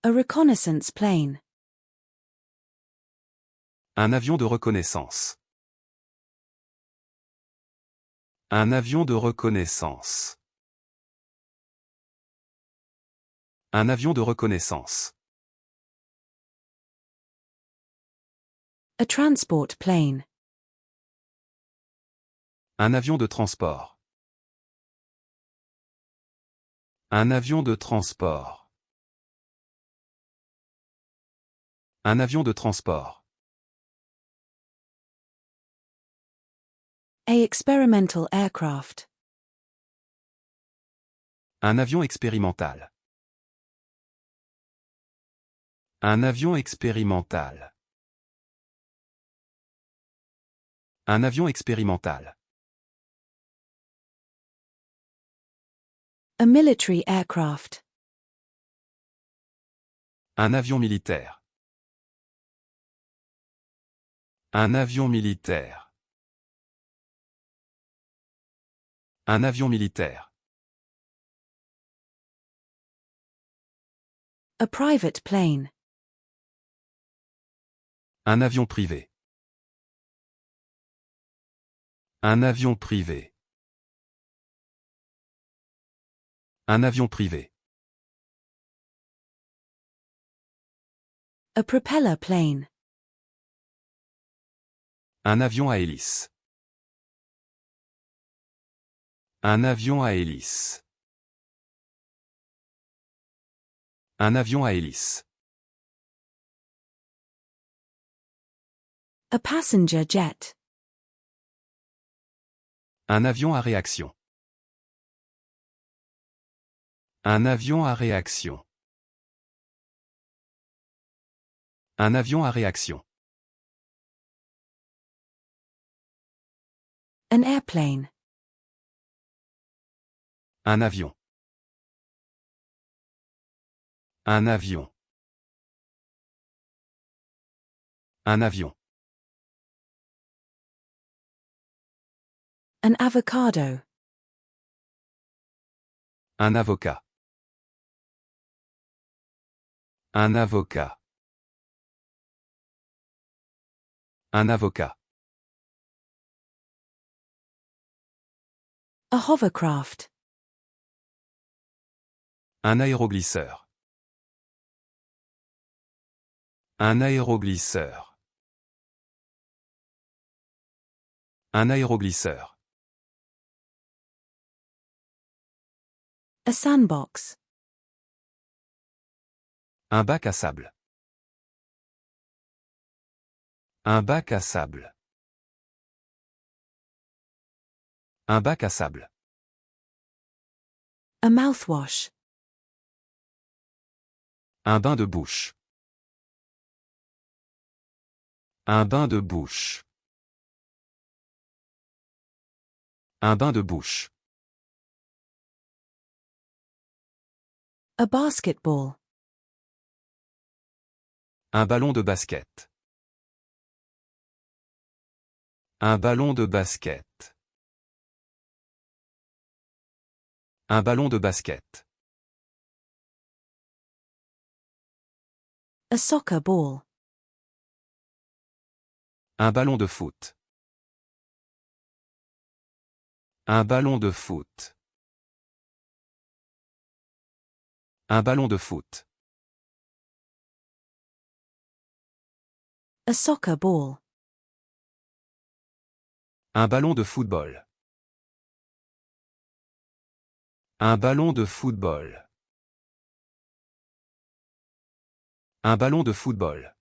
A reconnaissance plane. Un avion de reconnaissance. Un avion de reconnaissance. Un avion de reconnaissance. A transport plane. Un avion de transport. Un avion de transport. Un avion de transport. A experimental aircraft. Un avion expérimental. Un avion expérimental. Un avion expérimental. A military aircraft. Un avion militaire. Un avion militaire. Un avion militaire. A private plane. Un avion privé. Un avion privé. Un avion privé. A propeller plane. Un avion à hélice. Un avion à hélice. Un avion à hélice. A passenger jet. Un avion à réaction. Un avion à réaction. Un avion à réaction. An airplane. Un avion. Un avion. Un avion. An avocado. Un avocat. Un avocat. Un avocat. A hovercraft. Un aéroglisseur. Un aéroglisseur. Un aéroglisseur. A sandbox. Un bac à sable. Un bac à sable. Un bac à sable. A mouthwash. Un bain de bouche. Un bain de bouche. Un bain de bouche. A basketball. Un ballon de basket. Un ballon de basket. Un ballon de basket. A soccer ball. Un ballon de foot. Un ballon de foot. Un ballon de foot. A soccer ball. Un ballon de football. Un ballon de football. Un ballon de football.